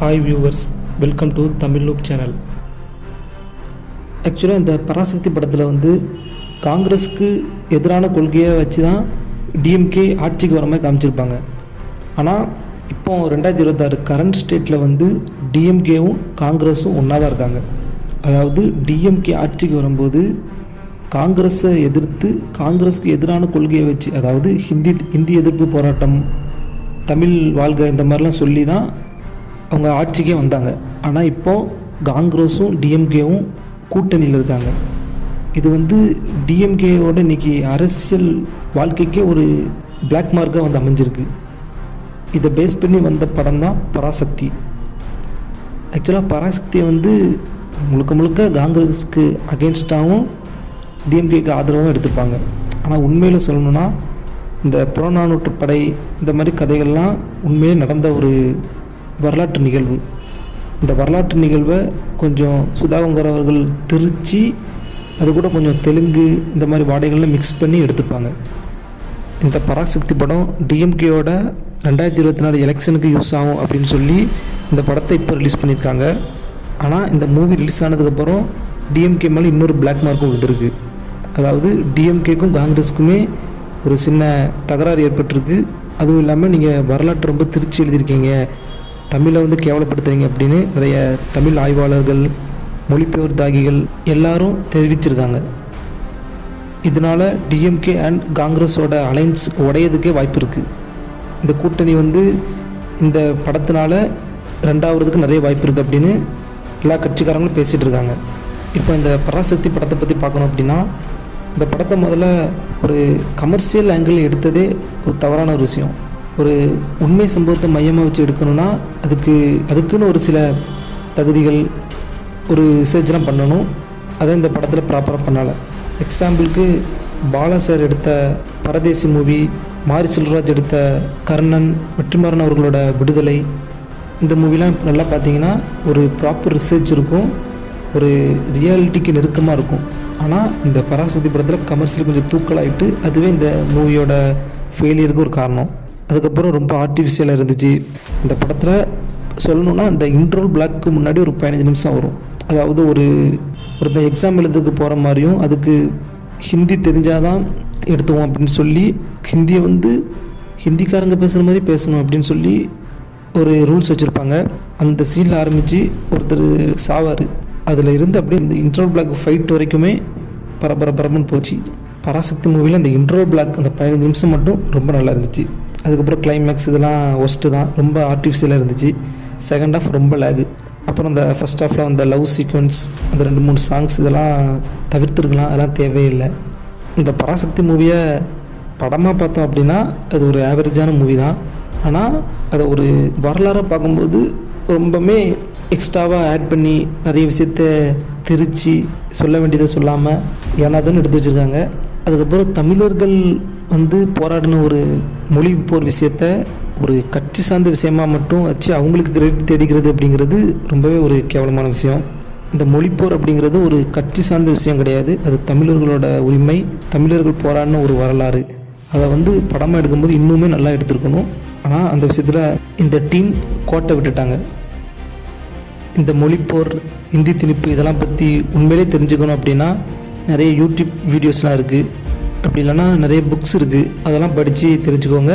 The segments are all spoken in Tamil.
Hi viewers, welcome to Tamil loop channel. ஆக்சுவலாக இந்த பராசக்தி படத்தில் காங்கிரஸுக்கு எதிரான கொள்கையை வச்சு தான் டிஎம்கே ஆட்சிக்கு வர மாதிரி காமிச்சிருப்பாங்க. ஆனால் இப்போ 2026 கரண்ட் ஸ்டேட்டில் டிஎம்கேவும் காங்கிரஸும் ஒன்றா தான் இருக்காங்க. அதாவது டிஎம்கே ஆட்சிக்கு வரும்போது காங்கிரஸை எதிர்த்து காங்கிரஸுக்கு எதிரான கொள்கையை வச்சு, அதாவது ஹிந்தி எதிர்ப்பு போராட்டம், தமிழ் வாழ்க, இந்த மாதிரிலாம் சொல்லி தான் அவங்க ஆட்சிக்கே வந்தாங்க. ஆனால் இப்போது காங்கிரஸும் டிஎம்கேவும் கூட்டணியில் இருக்காங்க. இது டிஎம்கேவோட இன்றைக்கி அரசியல் வாழ்க்கைக்கே ஒரு பிளாக் மார்க்காக அமைஞ்சிருக்கு. இதை பேஸ் பண்ணி வந்த படம் தான் பராசக்தி. ஆக்சுவலாக பராசக்தியை முழுக்க முழுக்க காங்கிரஸுக்கு அகெயின்ஸ்டாகவும் டிஎம்கேக்கு ஆதரவும் எடுத்துப்பாங்க. ஆனால் உண்மையில் சொல்லணுன்னா இந்த புறநானூற்று படை, இந்த மாதிரி கதைகள்லாம் உண்மையிலே நடந்த ஒரு வரலாற்று நிகழ்வு. இந்த வரலாற்று நிகழ்வை கொஞ்சம் சுதாகர் அவர்கள் திருச்சி, அது கூட கொஞ்சம் தெலுங்கு, இந்த மாதிரி வாடைகள்லாம் மிக்ஸ் பண்ணி எடுத்துப்பாங்க. இந்த பராசக்தி படம் டிஎம்கேயோட 2024 எலெக்ஷனுக்கு யூஸ் ஆகும் அப்படின்னு சொல்லி இந்த படத்தை இப்போ ரிலீஸ் பண்ணியிருக்காங்க. ஆனால் இந்த மூவி ரிலீஸ் ஆனதுக்கப்புறம் டிஎம்கே மேலே இன்னொரு பிளாக் மார்க்கும் விழுந்திருக்கு. அதாவது டிஎம்கேக்கும் காங்கிரஸுக்குமே ஒரு சின்ன தகராறு ஏற்பட்டிருக்கு. அதுவும் இல்லாமல் நீங்கள் வரலாற்று ரொம்ப திருச்சி எழுதியிருக்கீங்க, தமிழை கேவலப்படுத்துறீங்க அப்படின்னு நிறைய தமிழ் ஆய்வாளர்கள், மொழிபெயர்த்தாகிகள் எல்லாரும் தெரிவிச்சிருக்காங்க. இதனால் டிஎம்கே அண்ட் காங்கிரஸோட அலைன்ஸ் உடையதுக்கே வாய்ப்பு இருக்குது. இந்த கூட்டணி இந்த படத்தினால ரெண்டாவதுக்கு நிறைய வாய்ப்பு இருக்குது அப்படின்னு எல்லா கட்சிக்காரங்களும் பேசிகிட்டு இருக்காங்க. இப்போ இந்த பராசக்தி படத்தை பற்றி பார்க்கணும் அப்படின்னா, இந்த படத்தை முதல்ல ஒரு கமர்ஷியல் ஆங்கிள் எடுத்ததே ஒரு தவறான ஒரு விஷயம். ஒரு உண்மை சம்பவத்தை மையமாக வச்சு எடுக்கணும்னா அதுக்குன்னு ஒரு சில தகுதிகள், ஒரு ரிசர்ச்லாம் பண்ணணும். அதை இந்த படத்தில் ப்ராப்பராக பண்ணலை. எக்ஸாம்பிளுக்கு பாலா சார் எடுத்த பரதேசி மூவி, மாரி செல்வராஜ் எடுத்த கர்ணன், வெற்றிமாறன் அவர்களோட விடுதலை, இந்த மூவிலாம் நல்லா பார்த்தீங்கன்னா ஒரு ப்ராப்பர் ரிசர்ச் இருக்கும், ஒரு ரியாலிட்டிக்கு நெருக்கமாக இருக்கும். ஆனால் இந்த பராசக்தி படத்தில் கமர்ஷியல் கொஞ்சம் தூக்கலாகிட்டு, அதுவே இந்த மூவியோட ஃபெயிலியருக்கு ஒரு காரணம். அதுக்கப்புறம் ரொம்ப ஆர்டிஃபிஷியலாக இருந்துச்சு. இந்த படத்தில் சொல்லணுன்னா இந்த இன்ட்ரோல் பிளாக்கு முன்னாடி ஒரு 15 நிமிஷம் வரும். அதாவது ஒரு எக்ஸாம் எழுதுக்கு போகிற மாதிரியும், அதுக்கு ஹிந்தி தெரிஞ்சாதான் எடுத்துவோம் அப்படின்னு சொல்லி ஹிந்தியை ஹிந்திக்காரங்க பேசுகிற மாதிரி பேசணும் அப்படின்னு சொல்லி ஒரு ரூல்ஸ் வச்சுருப்பாங்க. அந்த சீனில் ஆரம்பித்து ஒருத்தர் சாவார். அதில் இருந்து அப்படியே இந்த இன்ட்ரோல் பிளாக் ஃபைட் வரைக்குமே பரபரன்னு போச்சு. பராசக்தி மூவியில் அந்த இன்ட்ரோல் பிளாக் அந்த 15 நிமிஷம் மட்டும் ரொம்ப நல்லா இருந்துச்சு. அதுக்கப்புறம் கிளைமேக்ஸ் இதெல்லாம் ஒஸ்ட்டு தான், ரொம்ப ஆர்டிஃபிஷியலாக இருந்துச்சு. செகண்ட் ஹாஃப் ரொம்ப லேகு. அப்புறம் அந்த ஃபஸ்ட் ஹாஃபில் அந்த லவ் சீக்வன்ஸ், அந்த 2-3 சாங்ஸ் இதெல்லாம் தவிர்த்துருக்கலாம், அதெல்லாம் தேவையில்லை. இந்த பராசக்தி மூவியை படமாக பார்த்தோம் அப்படின்னா அது ஒரு ஆவரேஜான மூவி தான். ஆனால் அதை ஒரு வரலாறாக பார்க்கும்போது ரொம்பவுமே எக்ஸ்ட்ராவாக ஆட் பண்ணி நிறைய விஷயத்த திருச்சி சொல்ல வேண்டியதை சொல்லாமல் ஏனாதுன்னு எடுத்து வச்சுருக்காங்க. அதுக்கப்புறம் தமிழர்கள் போராடின ஒரு மொழி போர் விஷயத்த ஒரு கட்சி சார்ந்த விஷயமாக மட்டும் வச்சு அவங்களுக்கு கிரெடிட் தேடிக்கிறது அப்படிங்கிறது ரொம்பவே ஒரு கேவலமான விஷயம். இந்த மொழிப்போர் அப்படிங்கிறது ஒரு கட்சி சார்ந்த விஷயம் கிடையாது. அது தமிழர்களோட உரிமை, தமிழர்கள் போராடின ஒரு வரலாறு. அதை படமாக எடுக்கும்போது இன்னுமே நல்லா எடுத்துருக்கணும். ஆனால் அந்த விஷயத்தில் இந்த டீம் கோட்டை விட்டுட்டாங்க. இந்த மொழிப்போர், இந்தி திணிப்பு இதெல்லாம் பற்றி உண்மையிலே தெரிஞ்சுக்கணும் அப்படின்னா நிறைய யூடியூப் வீடியோஸ்லாம் இருக்குது, அப்படி இல்லைன்னா நிறைய புக்ஸ் இருக்குது, அதெல்லாம் படித்து தெரிஞ்சுக்கோங்க.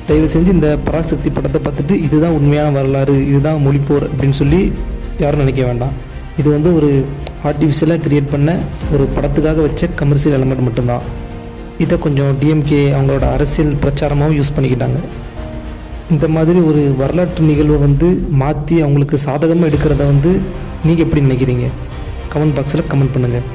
தயவு செஞ்சு இந்த பராசக்தி படத்தை பார்த்துட்டு இதுதான் உண்மையான வரலாறு, இதுதான் மொழிப்போர் அப்படின்னு சொல்லி யாரும் நினைக்க வேண்டாம். இது ஒரு ஆர்டிஃபிஷியலாக க்ரியேட் பண்ண ஒரு படத்துக்காக வச்ச கமர்ஷியல் எலமெண்ட் மட்டும்தான். இதை கொஞ்சம் டிஎம்கே அவங்களோட அரசியல் பிரச்சாரமாகவும் யூஸ் பண்ணிக்கிட்டாங்க. இந்த மாதிரி ஒரு வரலாற்று நிகழ்வை மாற்றி அவங்களுக்கு சாதகமாக எடுக்கிறத நீங்கள் எப்படி நினைக்கிறீங்க? கமெண்ட் பாக்ஸில் கமெண்ட் பண்ணுங்கள்.